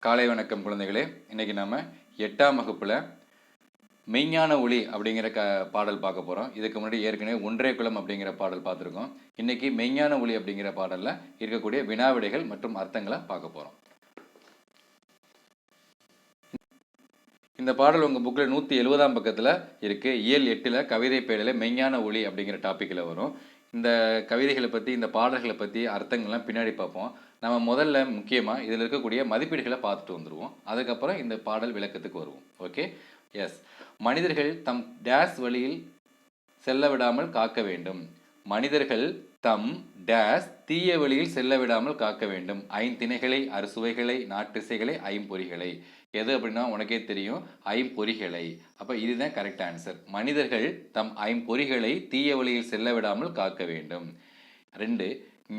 காலை வணக்கம் குழந்தைகளே. இன்னைக்கு நம்ம 8ஆம் வகுப்புல மெய்ஞான ஒளி அப்படிங்கிற பாடல் பார்க்க போறோம். இதுக்கு முன்னாடி ஏற்கனவே ஒன்றே குலம் அப்படிங்கிற பாடல் பார்த்துருக்கோம். இன்னைக்கு மெய்ஞான ஒளி அப்படிங்கிற பாடல்ல இருக்கக்கூடிய வினாவிடைகள் மற்றும் அர்த்தங்களை பார்க்க போறோம். இந்த பாடல் உங்கள் புக்கில் 170ஆம் பக்கத்தில் இருக்குது. இயல் 8ல் கவிதை பேழில் மெய்ஞான ஒளி அப்படிங்கிற டாப்பிக்கில் வரும். இந்த கவிதைகளை பற்றி, இந்த பாடல்களை பற்றி அர்த்தங்கள்லாம் பின்னாடி பார்ப்போம். நம்ம முதல்ல முக்கியமாக இதில் இருக்கக்கூடிய மதிப்பீடுகளை பார்த்துட்டு வந்துடுவோம். அதுக்கப்புறம் இந்த பாடல் விளக்கத்துக்கு வருவோம். Okay, yes. மனிதர்கள் தம் டேஸ் வழியில் செல்ல விடாமல் காக்க வேண்டும். மனிதர்கள் தம் டேஸ் தீய வழியில் செல்ல விடாமல் காக்க வேண்டும். ஐந்திணைகளை, அறுசுவைகளை, நாட்டிசைகளை, ஐம்பொறிகளை. எது அப்படின்னா உனக்கே தெரியும், ஐம்பொறிகளை. அப்போ இதுதான் கரெக்ட் ஆன்சர். மனிதர்கள் தம் ஐம்பொறிகளை தீய வழியில் செல்ல விடாமல் காக்க வேண்டும். 2,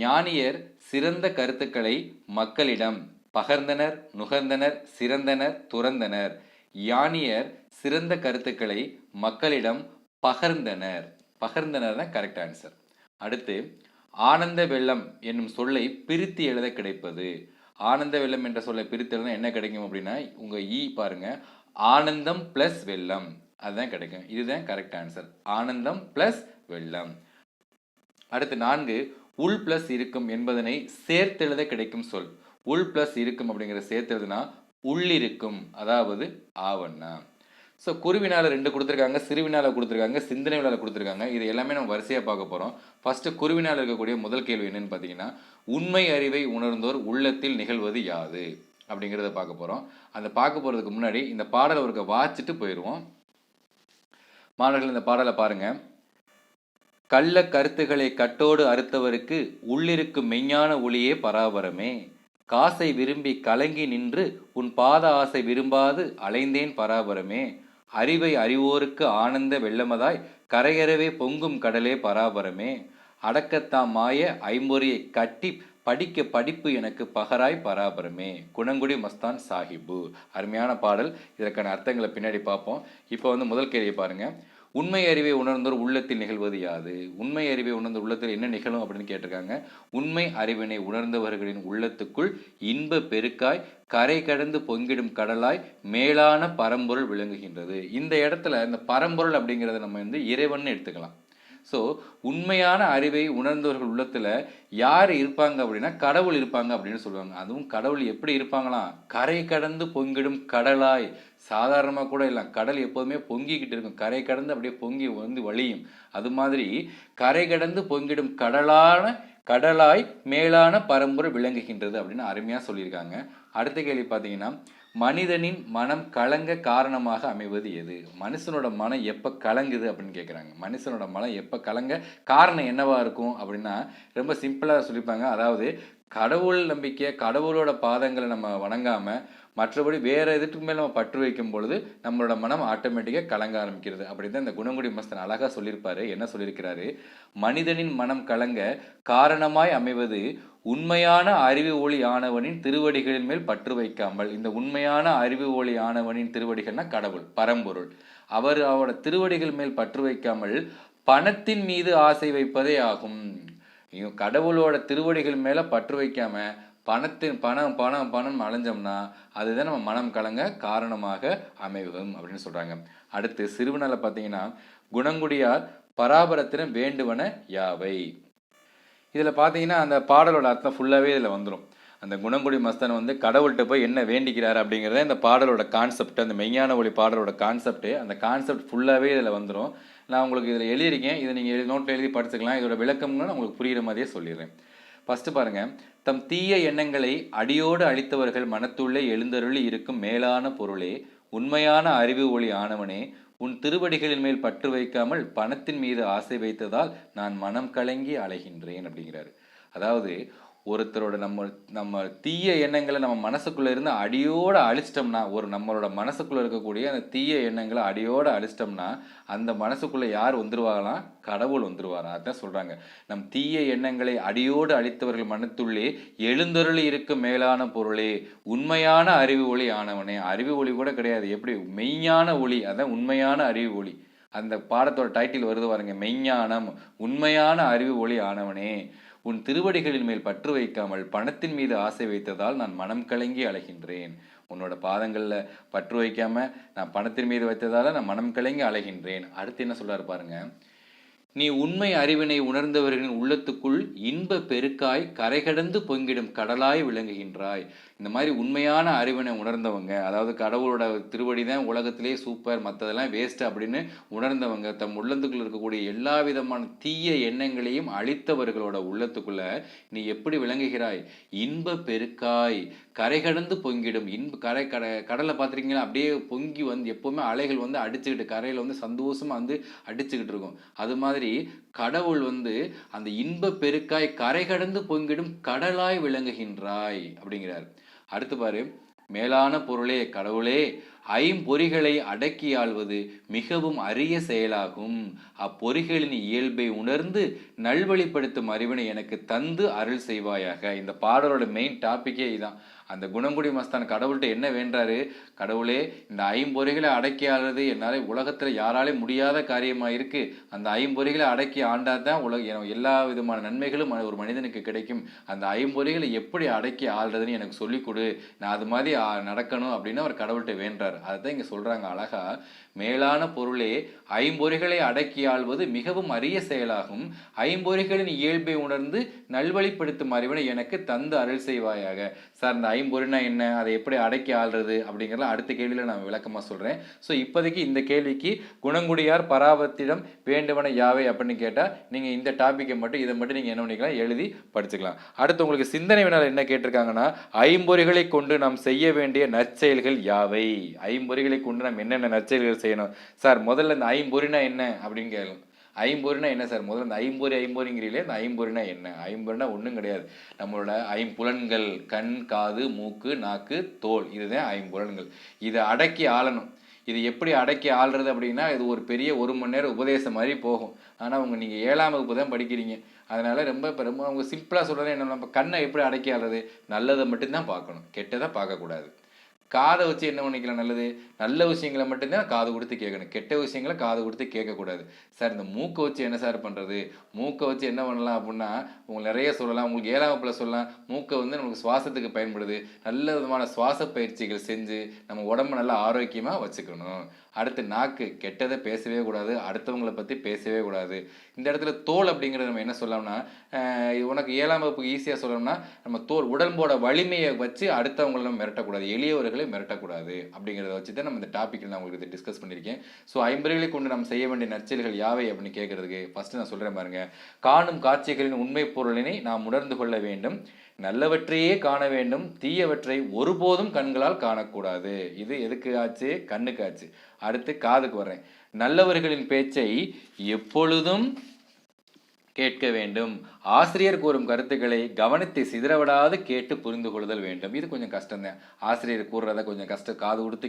ஞானியர் சிறந்த கருத்துக்களை மக்களிடம் பகர்ந்தனர், நுகர்ந்தனர், சிறந்தனர், துறந்தனர். ஞானியர் சிறந்த கருத்துக்களை மக்களிடம் பகர்ந்தனர். பகர்ந்தனர் தான் கரெக்ட் ஆன்சர். அடுத்து, ஆனந்த வெள்ளம் என்னும் சொல்லை பிரித்து எழுத கிடைப்பது. ஆனந்த வெள்ளம் என்ற சொல்லை பிரித்து எழுத என்ன கிடைக்கும் அப்படின்னா, உங்க பாருங்க, ஆனந்தம் பிளஸ் வெள்ளம், அதுதான் கிடைக்கும். இதுதான் கரெக்ட் ஆன்சர், ஆனந்தம் பிளஸ் வெள்ளம். அடுத்து 4, உள் பிளஸ் இருக்கும் என்பதனை சேர்த்தெழுத கிடைக்கும் சொல். உள் பிளஸ் இருக்கும் அப்படிங்கிற சேர்த்தெழுதுனா உள்ளிருக்கும், அதாவது ஆவண்ணா. ஸோ குருவினால 2 கொடுத்துருக்காங்க, சிறுவினால கொடுத்துருக்காங்க, சிந்தனை வினால கொடுத்துருக்காங்க. இது எல்லாமே நம்ம வரிசையாக பார்க்க போகிறோம். ஃபர்ஸ்ட் குருவினால் இருக்கக்கூடிய முதல் கேள்வி என்னன்னு பார்த்தீங்கன்னா, உண்மை அறிவை உணர்ந்தோர் உள்ளத்தில் நிகழ்வது யாது அப்படிங்கிறத பார்க்க போகிறோம். அந்த பார்க்க போகிறதுக்கு முன்னாடி இந்த பாடலை ஒரு வாசிச்சுட்டு போயிடுவோம். மாணவர்கள், இந்த பாடலை பாருங்க. கள்ள கருத்துக்களை கட்டோடு அறுத்தவருக்கு உள்ளிருக்கும் மெய்ஞான ஒளியே பராபரமே. காசை விரும்பி கலங்கி நின்று உன் பாத ஆசை விரும்பாது அலைந்தேன் பராபரமே. அறிவை அறிவோருக்கு ஆனந்த வெள்ளமதாய் கரையறவே பொங்கும் கடலே பராபரமே. அடக்கத்தாம் மாய ஐம்பொறியை கட்டி படிக்க படிப்பு எனக்கு பகராய் பராபரமே. குணங்குடி மஸ்தான் சாஹிப்பு. அருமையான பாடல். இதற்கான அர்த்தங்களை பின்னாடி பார்ப்போம். இப்போ முதல் கேள்வி பாருங்க. உண்மை அறிவை உணர்ந்தோர் உள்ளத்தில் நிகழ்வது யாது? உண்மை அறிவை உணர்ந்த உள்ளத்தில் என்ன நிகழும் அப்படின்னு கேட்டிருக்காங்க. உண்மை அறிவினை உணர்ந்தவர்களின் உள்ளத்துக்குள் இன்ப பெருக்காய் கரை கடந்து பொங்கிடும் கடலாய் மேலான பரம்பொருள் விளங்குகின்றது. இந்த இடத்துல இந்த பரம்பொருள் அப்படிங்கிறத நம்ம இறைவன் எடுத்துக்கலாம். ஸோ உண்மையான அறிவை உணர்ந்தவர்கள் உள்ளத்தில் யார் இருப்பாங்க அப்படின்னா கடவுள் இருப்பாங்க அப்படின்னு சொல்லுவாங்க. அதுவும் கடவுள் எப்படி இருப்பாங்களாம்? கரை கடந்து பொங்கிடும் கடலாய். சாதாரணமாக கூட இல்லை, கடல் எப்போதுமே பொங்கிக்கிட்டு இருக்கும், கரை கடந்து அப்படியே பொங்கி வழியும். அது மாதிரி கரை கடந்து பொங்கிடும் கடலாய் மேலான பரம்பொருள் விளங்குகின்றது அப்படின்னு அருமையாக சொல்லியிருக்காங்க. அடுத்த கேள்வி பார்த்தீங்கன்னா, மனிதனின் மனம் கலங்க காரணமாக அமைவது எது? மனுஷனோட மனம் எப்போ கலங்குது அப்படின்னு கேட்குறாங்க. மனுஷனோட மனம் எப்போ கலங்க காரணம் என்னவா இருக்கும் அப்படின்னா, ரொம்ப சிம்பிளாக சொல்லியிருப்பாங்க. அதாவது கடவுள் நம்பிக்கை, கடவுளோட பாதங்களை நம்ம வணங்காமல் மற்றபடி வேறு எதுக்கு மேலே நம்ம பற்று வைக்கும் பொழுது நம்மளோட மனம் ஆட்டோமேட்டிக்காக கலங்க ஆரம்பிக்கிறது. அப்படி தான் இந்த குணங்குடி மஸ்தான் அழகாக சொல்லியிருப்பாரு. என்ன சொல்லியிருக்கிறாரு? மனிதனின் மனம் கலங்க காரணமாய் அமைவது உண்மையான அறிவு ஒளி ஆனவனின் திருவடிகளின் மேல் பற்று வைக்காமல். இந்த உண்மையான அறிவு ஒளி ஆனவனின் திருவடிகள்னா கடவுள், பரம்பொருள். அவரோட திருவடிகள் மேல் பற்று வைக்காமல் பணத்தின் மீது ஆசை வைப்பதே ஆகும். கடவுளோட திருவடிகள் மேல பற்று வைக்காம பணம் பணம் பணம் அலைஞ்சோம்னா அதுதான் நம்ம மனம் கலங்க காரணமாக அமைவும் அப்படின்னு சொல்றாங்க. அடுத்து சிறுவனால பார்த்தீங்கன்னா, குணங்குடியார் பராபரத்தினம் வேண்டுவன யாவை. இதில் பார்த்தீங்கன்னா அந்த பாடலோட அர்த்தம் ஃபுல்லாகவே இதில் வந்துடும். அந்த குணங்குடி மஸ்தான் கடவுள்கிட்ட போய் என்ன வேண்டிக்கிறார் அப்படிங்கிறத இந்த பாடலோட கான்செப்ட், அந்த மெய்ஞான ஒளி பாடலோட கான்செப்ட், அந்த கான்செப்ட் ஃபுல்லாகவே இதில் வந்துடும். நான் உங்களுக்கு இதில் எழுதியிருக்கேன், இதை நீங்கள் நோட்டில் எழுதி படிச்சுக்கலாம். இதோட விளக்கம்னு நான் உங்களுக்கு புரிகிற மாதிரியே சொல்லிடுறேன். ஃபஸ்ட்டு பாருங்கள். தம் தீய எண்ணங்களை அடியோடு அழித்தவர்கள் மனத்துள்ளே எழுந்தருளி இருக்கும் மேலான பொருளே, உண்மையான அறிவு ஒளி ஆனவனே, உன் திருவடிகளின் மேல் பற்று வைக்காமல் பணத்தின் மீது ஆசை வைத்ததால் நான் மனம் கலங்கி அலைகின்றேன் அப்படிங்கிறாரு. அதாவது ஒருத்தரோட நம்ம தீய எண்ணங்களை நம்ம மனசுக்குள்ளே இருந்து அடியோடு அழிச்சிட்டோம்னா, நம்மளோட மனசுக்குள்ளே இருக்கக்கூடிய அந்த தீய எண்ணங்களை அடியோடு அழிச்சிட்டோம்னா அந்த மனசுக்குள்ளே யார் வந்துருவாங்களாம்? கடவுள் வந்துருவாரா. அதான் சொல்கிறாங்க. நம் தீய எண்ணங்களை அடியோடு அழித்தவர்கள் மனத்துள்ளே எழுந்தருளி இருக்கும் மேலான பொருளே, உண்மையான அறிவு ஒளி ஆனவனே. அறிவு ஒளி கூட கிடையாது, எப்படி மெய்ஞான ஒளி, அதான் உண்மையான அறிவு ஒளி. அந்த பாடத்தோட டைட்டில் வருது பாருங்க, மெய்ஞானம், உண்மையான அறிவு ஒளி ஆனவனே, உன் திருவடிகளின் மேல் பற்று வைக்காமல் பணத்தின் மீது ஆசை வைத்ததால் நான் மனம் கலங்கி அலைகின்றேன். உன்னோட பாதங்களில் பற்று வைக்காம நான் பணத்தின் மீது வைத்ததால நான் மனம் கலங்கி அலைகின்றேன். அடுத்து என்ன சொல்றாரு பாருங்க. நீ உண்மை அறிவினை உணர்ந்தவர்களின் உள்ளத்துக்குள் இன்ப பெருக்காய் கரை கடந்து பொங்கிடும் கடலாய் விளங்குகின்றாய். இந்த மாதிரி உண்மையான அறிவினை உணர்ந்தவங்க, அதாவது கடவுளோட திருவடி தான் உலகத்திலே சூப்பர், மற்றதெல்லாம் வேஸ்ட் அப்படின்னு உணர்ந்தவங்க, தம் உள்ளத்துக்குள்ள இருக்கக்கூடிய எல்லா விதமான தீய எண்ணங்களையும் அழித்தவர்களோட உள்ளத்துக்குள்ள நீ எப்படி விளங்குகிறாய்? இன்ப பெருக்காய் கரை கடந்து பொங்கிடும் கடலை பார்த்துருக்கீங்களா? அப்படியே பொங்கி வந்து எப்பவுமே அலைகள் வந்து அடிச்சுக்கிட்டு கரையில் வந்து சந்தோஷமா வந்து அடிச்சுக்கிட்டு இருக்கும். அது மாதிரி கடவுள் வந்து அந்த இன்ப பெருக்காய் கரை கடந்து பொங்கிடும் கடலாய் விளங்குகின்றாய் அப்படிங்கிறார். அடுத்து பாரு, மேலான பொருளே கடவுளே, ஐம்பொறிகளை அடக்கி ஆள்வது மிகவும் அரிய செயலாகும். அப்பொறிகளின் இயல்பை உணர்ந்து நல்வழிப்படுத்தும் அறிவினை எனக்கு தந்து அருள் செய்வாயாக. இந்த பாடலோட மெயின் டாபிக்கே இதுதான். அந்த குணங்குடி மஸ்தான் கடவுள்கிட்ட என்ன வேண்டாரு? கடவுளே, இந்த ஐம்பொறிகளை அடக்கி ஆள்றது என்னால் உலகத்தில் யாராலே முடியாத காரியமாக இருக்கு. அந்த ஐம்பொறிகளை அடக்கி ஆண்டாதான் எல்லா விதமான நன்மைகளும் ஒரு மனிதனுக்கு கிடைக்கும். அந்த ஐம்பொறிகளை எப்படி அடக்கி ஆள்றதுன்னு எனக்கு சொல்லிக் கொடு, நான் அது மாதிரி நடக்கணும் அப்படின்னு அவர் கடவுள்கிட்ட வேண்டார். அதுதான் இங்கே சொல்றாங்க அழகா, மேலான பொருளே ஐம்பொறிகளை அடக்கி ஆள்வது மிகவும் அரிய செயலாகும். ஐம்பொறிகளின் இயல்பை உணர்ந்து நல்வழிப்படுத்தும் அறிவினை எனக்கு தந்து அருள் செய்வாயாக. சார், இந்த ஐம்பொறினா என்ன, அதை எப்படி அடக்கி ஆள்றது அப்படிங்கிறத அடுத்த கேள்வியில் நான் விளக்கமாக சொல்கிறேன். ஸோ இப்போதைக்கு இந்த கேள்விக்கு குணங்குடியார் பராபத்திடம் வேண்டுவன யாவை அப்படின்னு கேட்டால் நீங்கள் இந்த டாப்பிக்கை மட்டும் இதை மட்டும் நீங்கள் என்ன பண்ணிக்கலாம், எழுதி படிச்சுக்கலாம். அடுத்து உங்களுக்கு சிந்தனை வினால் என்ன கேட்டிருக்காங்கன்னா, ஐம்பொறிகளை கொண்டு நாம் செய்ய வேண்டிய நற்செயல்கள் யாவை? ஐம்பொறிகளை கொண்டு நாம் என்னென்ன நற்செயல்கள் செய்யணும்? சார், முதல்ல இந்த ஐம்பொறினா என்ன அப்படின்னு கேட்கலாம். ஐம்பொறினா என்ன சார்? முதல்ல இந்த ஐம்பொறிங்கிறீங்களே, இந்த ஐம்பொறினா என்ன? ஐம்பொறினா ஒன்றும் கிடையாது. நம்மளோட ஐம்புலன்கள், கண், காது, மூக்கு, நாக்கு, தோல், இதுதான் ஐம்புலன்கள். இதை அடக்கி ஆளணும். இது எப்படி அடக்கி ஆள்றது அப்படின்னா, இது ஒரு பெரிய 1 மணி நேரம் உபதேசம் மாதிரி போகும். ஆனால் நீங்கள் 7ஆம் வகுப்பு தான் படிக்கிறீங்க. அதனால ரொம்ப அவங்க சிம்பிளாக சொல்கிறது என்ன, நம்ம கண்ணை எப்படி அடக்கி ஆள்றது? நல்லதை மட்டும்தான் பார்க்கணும், கெட்டதை பார்க்கக்கூடாது. காதை வச்சு என்ன பண்ணிக்கலாம்? நல்ல விஷயங்களை மட்டும்தான் காது கொடுத்து கேட்கணும், கெட்ட விஷயங்களை காது கொடுத்து கேட்கக்கூடாது. சார், இந்த மூக்கை வச்சு என்ன சார் பண்ணுறது? மூக்கை வச்சு என்ன பண்ணலாம் அப்படின்னா, உங்களுக்கு நிறைய சொல்லலாம். உங்களுக்கு 7ஆம் வகுப்புல சொல்லலாம், மூக்கை வந்து நமக்கு சுவாசத்துக்கு பயன்படுது. நல்ல விதமான சுவாச பயிற்சிகள் செஞ்சு நம்ம உடம்பு நல்லா ஆரோக்கியமாக வச்சுக்கணும். அடுத்து நாக்கு, கெட்டதை பேசவே கூடாது, அடுத்தவங்களை பற்றி பேசவே கூடாது. இந்த இடத்துல தோல் அப்படிங்கிறது நம்ம என்ன சொல்லலாம்னா, உனக்கு 7ஆம் வகுப்பு ஈஸியாக சொல்லணும்னா, நம்ம தோல் உடம்போட வலிமையை வச்சு அடுத்தவங்களை நம்ம மிரட்டக்கூடாது, எளியவர்களை மிரட்டக்கூடாது. அப்படிங்கிறத வச்சு தான் நம்ம இந்த டாப்பிக்கில் நான் உங்களுக்கு டிஸ்கஸ் பண்ணியிருக்கேன். ஸோ ஐம்பொறிகளை கொண்டு நம்ம செய்ய வேண்டிய நற்செயல்கள் யாவை அப்படின்னு கேட்கறதுக்கு ஃபர்ஸ்ட் நான் சொல்கிறேன் பாருங்க. காணும் காட்சிகளின் உண்மை பொருளினை நாம் உணர்ந்து கொள்ள வேண்டும். நல்லவற்றையே காண வேண்டும், தீயவற்றை ஒருபோதும் கண்களால் காணக்கூடாது. இது எதுக்கு ஆச்சு? கண்ணுக்கு ஆச்சு. அடுத்து காதுக்கு வர்றேன். நல்லவர்களின் பேச்சை எப்பொழுதும் கேட்க வேண்டும். ஆசிரியர் கூறும் கருத்துக்களை கவனத்தை சிதறவிடாது கேட்டு புரிந்து கொள்ளுதல் வேண்டும். இது கொஞ்சம் கஷ்டம்தான். ஆசிரியர் கூறுறத கொஞ்சம் காது கொடுத்து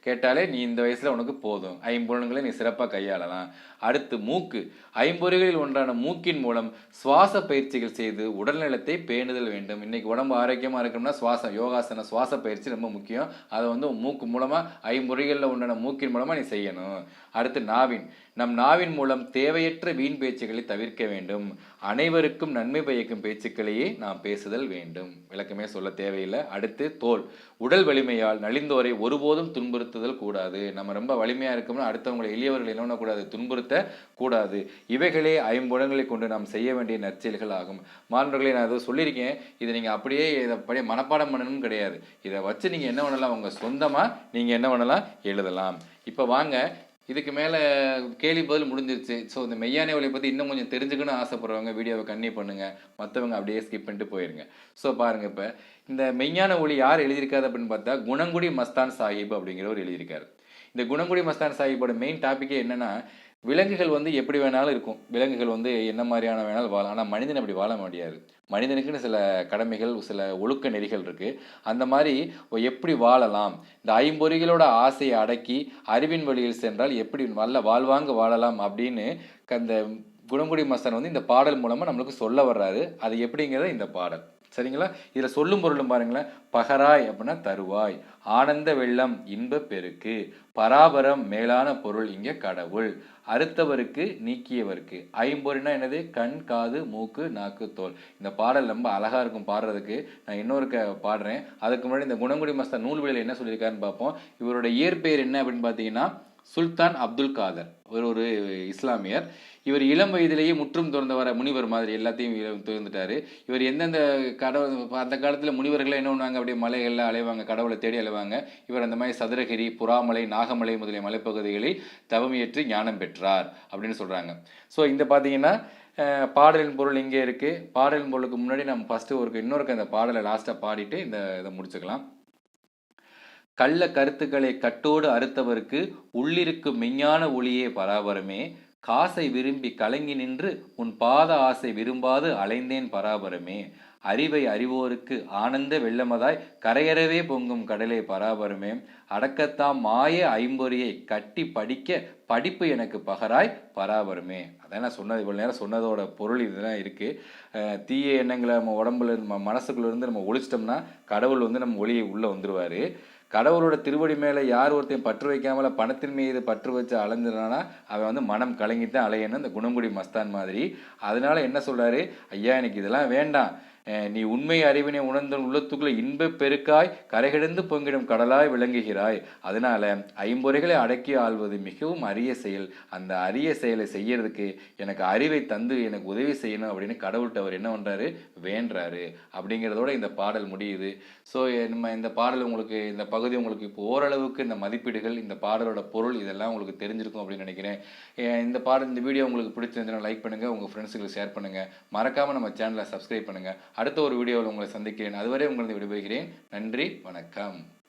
கேட்டாலே நீ இந்த வயசுல உனக்கு போதும், ஐம்பொருள்களை நீ சிறப்பாக கையாளலாம். அடுத்து மூக்கு. ஐம்பொறிகளில் ஒன்றான மூக்கின் மூலம் சுவாச பயிற்சிகள் செய்து உடல்நலத்தை பேணுதல் வேண்டும். இன்னைக்கு உடம்பு ஆரோக்கியமாக இருக்கணும்னா சுவாசம், யோகாசன சுவாச பயிற்சி ரொம்ப முக்கியம். அதை வந்து மூக்கு மூலமாக, ஐம்பொறிகளில் ஒன்றான மூக்கின் மூலமாக நீ செய்யணும். அடுத்து நாவின். நம் நாவின் மூலம் தேவையற்ற வீண் பேச்சுக்களை தவிர்க்க வேண்டும். அனைவருக்கும் நன்மை பயக்கும் பேச்சுக்களையே நாம் பேசுதல் வேண்டும். விளக்கமே சொல்ல தேவையில்லை. அடுத்து தோல். உடல் வலிமையால் நலிந்தோரை ஒருபோதும் துன்புறுத்துதல் கூடாது. நம்ம ரொம்ப வலிமையாக இருக்கோம்னா அடுத்தவங்களை, எளியவர்கள் என்ன பண்ணக்கூடாது? துன்புறுத்த கூடாது. இவைகளே ஐம்புலன்களை கொண்டு நாம் செய்ய வேண்டிய நற்செயல்கள் ஆகும். மாணவர்களே, நான் ஏதோ சொல்லியிருக்கேன், இதை நீங்கள் அப்படியே இதை மனப்பாடம் பண்ணணும் கிடையாது. இதை வச்சு நீங்கள் என்ன பண்ணலாம், உங்கள் சொந்தமாக நீங்கள் என்ன பண்ணலாம், எழுதலாம். இப்போ வாங்க, இதுக்கு மேலே கேள்வி பதில் முடிஞ்சிருச்சு. ஸோ இந்த மெய்யான ஒளியை பற்றி இன்னும் கொஞ்சம் தெரிஞ்சுக்கணும்னு ஆசைப்படுறவங்க வீடியோவை கன்னியூ பண்ணுங்கள், மற்றவங்க அப்படியே ஸ்கிப் பண்ணிட்டு போயிருங்க. ஸோ பாருங்கள், இப்போ இந்த மெய்யான ஒளி யார் எழுதியிருக்காரு அப்படின்னு பார்த்தா, குணங்குடி மஸ்தான் சாஹிப் அப்படிங்கிறவர் எழுதியிருக்காரு. இந்த குணங்குடி மஸ்தான் சாஹிப்போட மெயின் டாப்பிக்கே என்னென்னா, விலங்குகள் வந்து எப்படி வேணாலும் இருக்கும், விலங்குகள் வந்து என்ன மாதிரியான வேணாலும் வாழ, ஆனால் மனிதன் அப்படி வாழ முடியாது. மனிதனுக்குன்னு சில கடமைகள், சில ஒழுக்க நெறிகள் இருக்குது. அந்த மாதிரி எப்படி வாழலாம், இந்த ஐம்பொறிகளோட ஆசையை அடக்கி அறிவின் வழியில் சென்றால் எப்படி நல்ல வாழ்வாங்க வாழலாம் அப்படின்னு அந்த குணங்குடி மஸ்தான் வந்து இந்த பாடல் மூலமாக நம்மளுக்கு சொல்ல வர்றாரு. அது எப்படிங்கிறத இந்த பாடல். சரிங்களா? இதில் சொல்லும் பொருளும் பாருங்களேன். பகராய் அப்படின்னா தருவாய், ஆனந்த வெள்ளம் இன்ப பெருக்கு, பராபரம் மேலான பொருள் இங்கே கடவுள், அறுத்தவருக்கு நீக்கியவருக்கு, ஐம்பொறினா என்னது? கண், காது, மூக்கு, நாக்கு, தோல். இந்த பாடல் ரொம்ப அழகா இருக்கும் பாடுறதுக்கு. நான் இன்னொரு பாடுறேன். அதுக்கு முன்னாடி இந்த குணங்குடி மஸ்தான் நூல்வெளியில் என்ன சொல்லியிருக்காருன்னு பார்ப்போம். இவரோட இயற்பெயர் என்ன அப்படின்னு பார்த்தீங்கன்னா சுல்தான் அப்துல் காதர். ஒரு இஸ்லாமியர். இவர் இளம் வயதிலேயே முற்றும் துறந்தவர முனிவர் மாதிரி எல்லாத்தையும் துறந்துட்டாரு. இவர் எந்தெந்த கடவுள் அந்த காலத்தில் முனிவர்கள் என்ன பண்ணுவாங்க? அப்படியே மலைகளில் அலைவாங்க, கடவுளை தேடி அலைவாங்க. இவர் அந்த மாதிரி சதுரகிரி, புறாமலை, நாகமலை முதலிய மலைப்பகுதிகளில் தவமியற்றி ஞானம் பெற்றார் அப்படின்னு சொல்கிறாங்க. ஸோ இந்த பார்த்தீங்கன்னா பாடலின் பொருள் இங்கே இருக்குது. பாடலின் பொருளுக்கு முன்னாடி நம்ம ஃபஸ்ட்டு இன்னொருக்கு அந்த பாடலை லாஸ்ட்டாக பாடிட்டு இதை முடிச்சுக்கலாம். கள்ள கருத்துக்களை கட்டோடு அறுத்தவருக்கு உள்ளிருக்கும் மெஞ்ஞான ஒளியே பராபரமே, காசை விரும்பி கலங்கி நின்று உன் பாத ஆசை விரும்பாது அலைந்தேன் பராபரமே, அறிவை அறிவோருக்கு ஆனந்த வெள்ளமதாய் கரையறவே பொங்கும் கடலே பராபரமே, அடக்கத்தாம் மாய ஐம்பொறியை கட்டி படிக்க படிப்பு எனக்கு பகராய் பராபரமே. அதான் நான் சொன்னது, இவ்வளோ நேரம் சொன்னதோட பொருள் இதுதான் இருக்குது. தீய எண்ணங்களை நம்ம உடம்புல மனசுக்குள்ளேருந்து நம்ம ஒழிச்சிட்டோம்னா கடவுள் நம்ம ஒளியை உள்ளே வந்துடுவார். கடவுளோட திருவடி மேலே யார் ஒருத்தையும் பற்று வைக்காமல பணத்தின் மீது பற்று வச்சு அலைஞ்சிடனா அவன் மனம் கலங்கித்தான் அலையணும், இந்த குணங்குடி மஸ்தான் மாதிரி. அதனால என்ன சொல்கிறாரு? ஐயா எனக்கு இதெல்லாம் வேண்டாம், நீ உண்மை அறிவினை உணர்ந்த உள்ளத்துக்குள்ள இன்ப பெருக்காய் கரைகிடந்து பொங்கிடும் கடலாய் விளங்குகிறாய். அதனால ஐம்பொறிகளை அடக்கி ஆள்வது மிகவும் அரிய செயல். அந்த அரிய செயலை செய்யறதுக்கு எனக்கு அறிவை தந்து எனக்கு உதவி செய்யணும் அப்படின்னு கடவுள்கிட்ட அவர் என்ன பண்ணுறாரு? வேண்டுறாரு. அப்படிங்கிறதோட இந்த பாடல் முடியுது. ஸோ நம்ம இந்த பாடல் உங்களுக்கு, இந்த பகுதி உங்களுக்கு இப்போ ஓரளவுக்கு இந்த மதிப்பீடுகள், இந்த பாடலோட பொருள் இதெல்லாம் உங்களுக்கு தெரிஞ்சிருக்கும் அப்படின்னு நினைக்கிறேன். இந்த வீடியோ உங்களுக்கு பிடிச்சிருந்ததுன்னா லைக் பண்ணுங்கள், உங்கள் ஃப்ரெண்ட்ஸுக்கு ஷேர் பண்ணுங்கள், மறக்காமல் நம்ம சேனலை சப்ஸ்கிரைப் பண்ணுங்கள். அடுத்த ஒரு வீடியோவில் உங்களை சந்திக்கிறேன். அதுவரை உங்களை விடைபெறுகிறேன். நன்றி, வணக்கம்.